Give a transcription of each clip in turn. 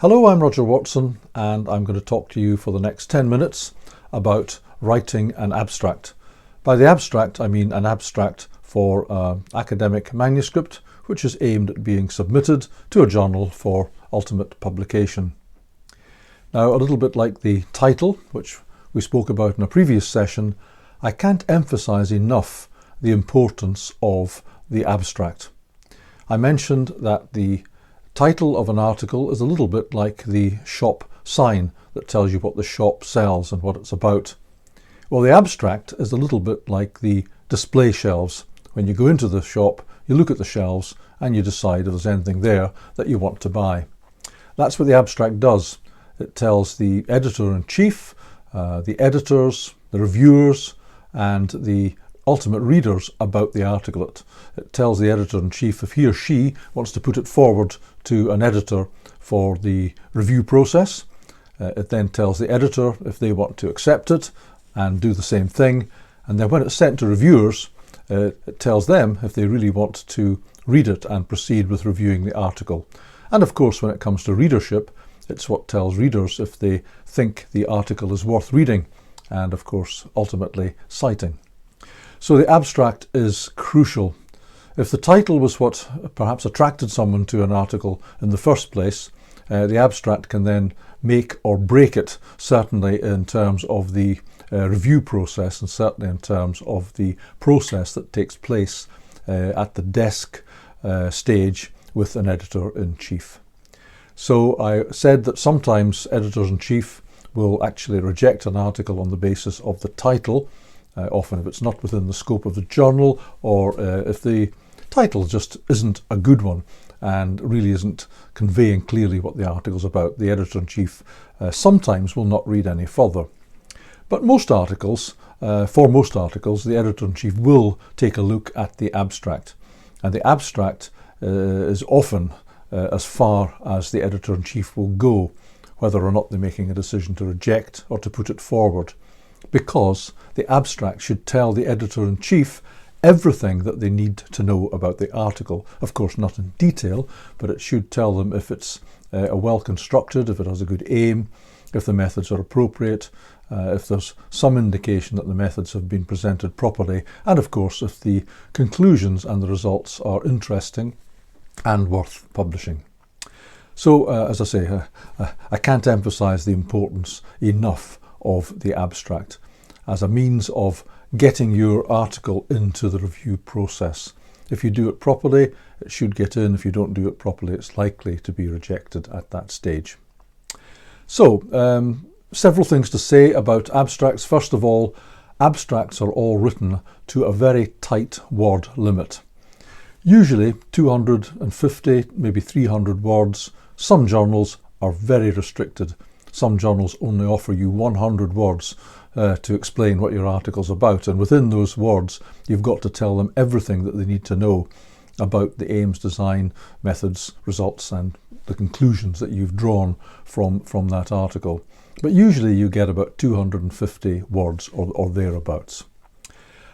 Hello, I'm Roger Watson, and I'm going to talk to you for the next 10 minutes about writing an abstract. By the abstract, I mean an abstract for an academic manuscript which is aimed at being submitted to a journal for ultimate publication. Now, a little bit like the title, which we spoke about in a previous session, I can't emphasize enough the importance of the abstract. I mentioned that the title of an article is a little bit like the shop sign that tells you what the shop sells and what it's about. Well, the abstract is a little bit like the display shelves. When you go into the shop, you look at the shelves and you decide if there's anything there that you want to buy. That's what the abstract does. It tells the editor-in-chief, the editors, the reviewers, and the ultimate readers about the article. It tells the editor-in-chief if he or she wants to put it forward to an editor for the review process. It then tells the editor if they want to accept it and do the same thing. And then when it's sent to reviewers, it tells them if they really want to read it and proceed with reviewing the article. And of course, when it comes to readership, it's what tells readers if they think the article is worth reading and, of course, ultimately citing. So the abstract is crucial. If the title was what perhaps attracted someone to an article in the first place, the abstract can then make or break it, certainly in terms of the review process and certainly in terms of the process that takes place at the desk stage with an editor-in-chief. So I said that sometimes editors-in-chief will actually reject an article on the basis of the title, often if it's not within the scope of the journal, or if the title just isn't a good one and really isn't conveying clearly what the article's about. The editor-in-chief sometimes will not read any further. But for most articles, the editor-in-chief will take a look at the abstract. And the abstract is often as far as the editor-in-chief will go, whether or not they're making a decision to reject or to put it forward, because the abstract should tell the editor-in-chief everything that they need to know about the article. Of course, not in detail, but it should tell them if it's well constructed, if it has a good aim, if the methods are appropriate, if there's some indication that the methods have been presented properly, and of course, if the conclusions and the results are interesting and worth publishing. So, as I say, I can't emphasize the importance enough of the abstract as a means of getting your article into the review process. If you do it properly, it should get in. If you don't do it properly, it's likely to be rejected at that stage. So, several things to say about abstracts. First of all, abstracts are all written to a very tight word limit. Usually 250, maybe 300 words. Some journals are very restricted. Some journals only offer you 100 words to explain what your article's about, and within those words you've got to tell them everything that they need to know about the aims, design, methods, results and the conclusions that you've drawn from that article. But usually you get about 250 words or thereabouts.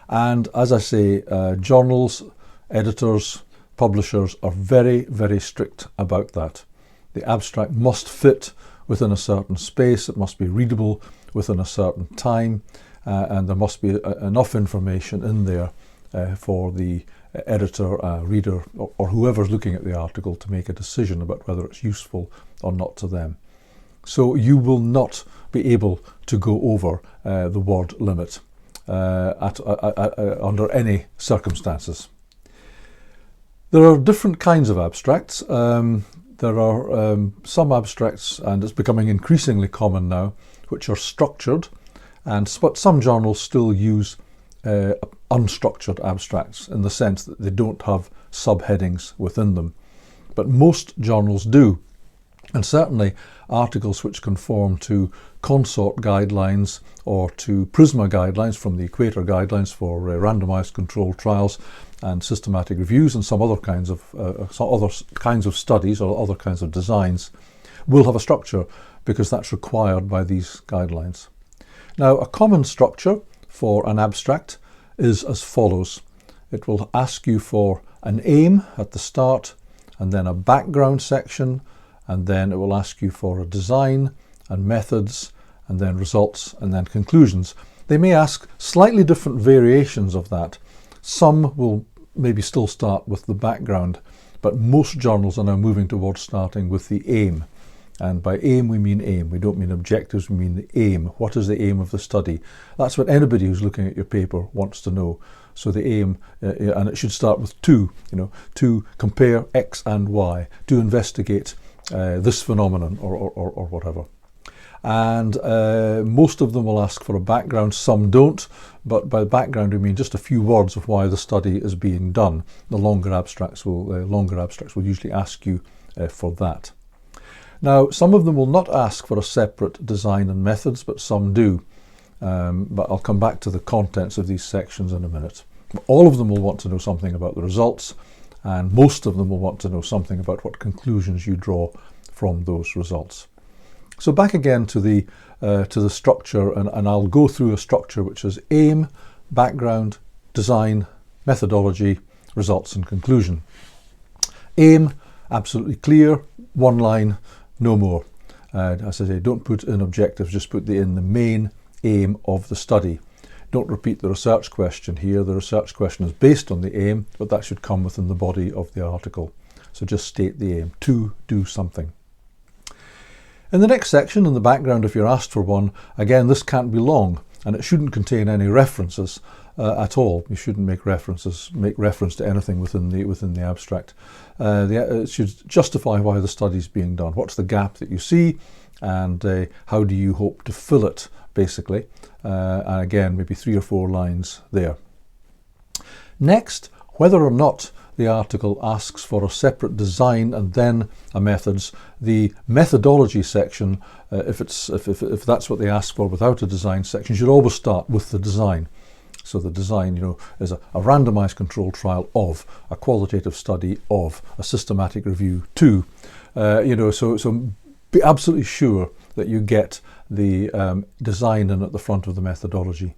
And as I say, journals, editors, publishers are very, very strict about that. The abstract must fit within a certain space, it must be readable within a certain time, and there must be enough information in there for the editor, reader, or whoever's looking at the article to make a decision about whether it's useful or not to them. So you will not be able to go over the word limit under any circumstances. There are different kinds of abstracts. There are some abstracts, and it's becoming increasingly common now, which are structured, but some journals still use unstructured abstracts in the sense that they don't have subheadings within them. But most journals do, and certainly articles which conform to Consort guidelines or to PRISMA guidelines from the Equator guidelines for randomized controlled trials and systematic reviews, and some other kinds of studies or other kinds of designs will have a structure because that's required by these guidelines. Now, a common structure for an abstract is as follows. It will ask you for an aim at the start, and then a background section, and then it will ask you for a design and methods, and then results, and then conclusions. They may ask slightly different variations of that. Some will maybe still start with the background, but most journals are now moving towards starting with the aim. And by aim, we mean aim. We don't mean objectives, we mean the aim. What is the aim of the study? That's what anybody who's looking at your paper wants to know. So the aim, and it should start with to compare X and Y, to investigate this phenomenon or whatever. And most of them will ask for a background, some don't, but by background we mean just a few words of why the study is being done. The longer abstracts will usually ask you for that. Now, some of them will not ask for a separate design and methods, but some do. But I'll come back to the contents of these sections in a minute. All of them will want to know something about the results, and most of them will want to know something about what conclusions you draw from those results. So back again to the structure, and I'll go through a structure which is aim, background, design, methodology, results and conclusion. Aim, absolutely clear, one line, no more. As I say, don't put in objectives, just put in the main aim of the study. Don't repeat the research question here. The research question is based on the aim, but that should come within the body of the article. So just state the aim, to do something. In the next section, in the background, if you're asked for one, again, this can't be long, and it shouldn't contain any references at all. You shouldn't make reference to anything within the abstract. It should justify why the study is being done. What's the gap that you see, and how do you hope to fill it, basically. And again, maybe 3 or 4 lines there. Next, whether or not the article asks for a separate design and then a methods, the methodology section, if that's what they ask for without a design section, should always start with the design. So the design, is a randomized controlled trial of, a qualitative study of, a systematic review to, so be absolutely sure that you get the design in at the front of the methodology.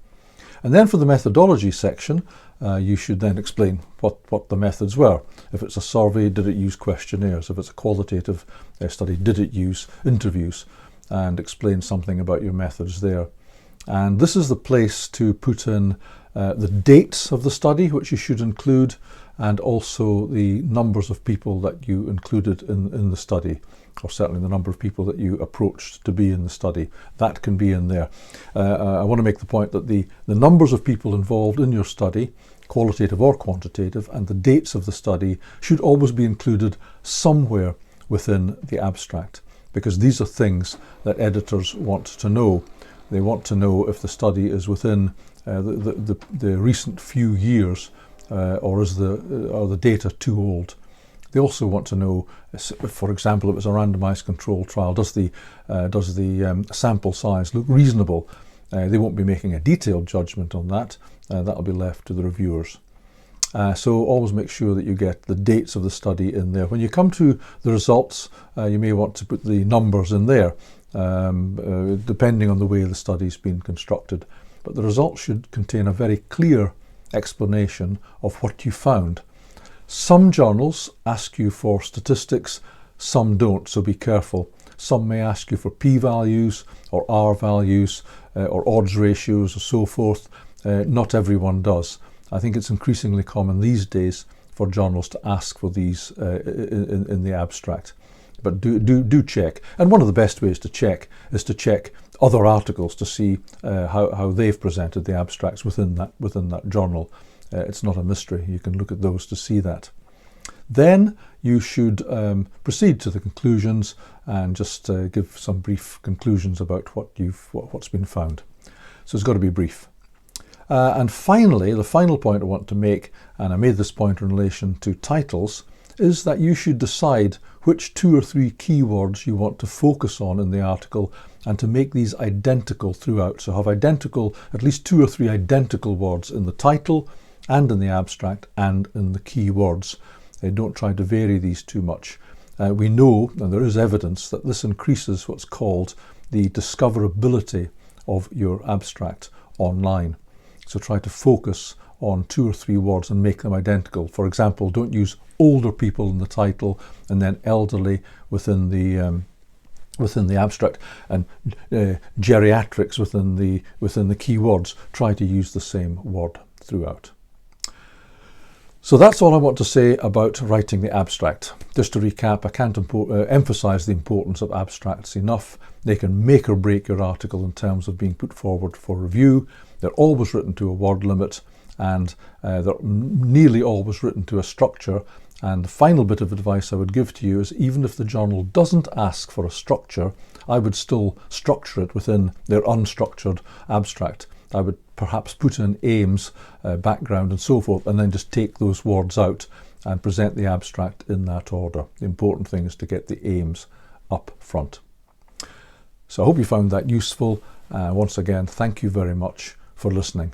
And then for the methodology section, you should then explain what the methods were. If it's a survey, did it use questionnaires? If it's a qualitative study, did it use interviews? And explain something about your methods there. And this is the place to put in the dates of the study, which you should include, and also the numbers of people that you included in the study, or certainly the number of people that you approached to be in the study. That can be in there. I want to make the point that the numbers of people involved in your study, qualitative or quantitative, and the dates of the study should always be included somewhere within the abstract, because these are things that editors want to know. They want to know if the study is within the recent few years, or are the data too old. They also want to know, for example, if it's a randomized controlled trial, does the sample size look reasonable? They won't be making a detailed judgment on that. That'll be left to the reviewers. So always make sure that you get the dates of the study in there. When you come to the results, you may want to put the numbers in there, depending on the way the study's been constructed. But the results should contain a very clear explanation of what you found. Some journals ask you for statistics, some don't, so be careful. Some may ask you for p-values or r-values or odds ratios or so forth. Not everyone does. I think it's increasingly common these days for journals to ask for these in the abstract. But do check. And one of the best ways to check is to check other articles to see how they've presented the abstracts within that journal. It's not a mystery. You can look at those to see that. Then you should proceed to the conclusions and just give some brief conclusions about what's been found. So it's got to be brief. And finally, the final point I want to make, and I made this point in relation to titles, is that you should decide which 2 or 3 keywords you want to focus on in the article and to make these identical throughout. So have at least 2 or 3 identical words in the title and in the abstract and in the keywords. Don't try to vary these too much. We know, and there is evidence, that this increases what's called the discoverability of your abstract online. So try to focus on 2 or 3 words and make them identical. For example, don't use older people in the title and then elderly within the abstract, and geriatrics within the keywords. Try to use the same word throughout. So that's all I want to say about writing the abstract. Just to recap, I can't emphasize the importance of abstracts enough. They can make or break your article in terms of being put forward for review. They're always written to a word limit, and they're nearly always written to a structure. And the final bit of advice I would give to you is, even if the journal doesn't ask for a structure, I would still structure it within their unstructured abstract. I would perhaps put in aims, background and so forth, and then just take those words out and present the abstract in that order. The important thing is to get the aims up front. So I hope you found that useful. Once again, thank you very much for listening.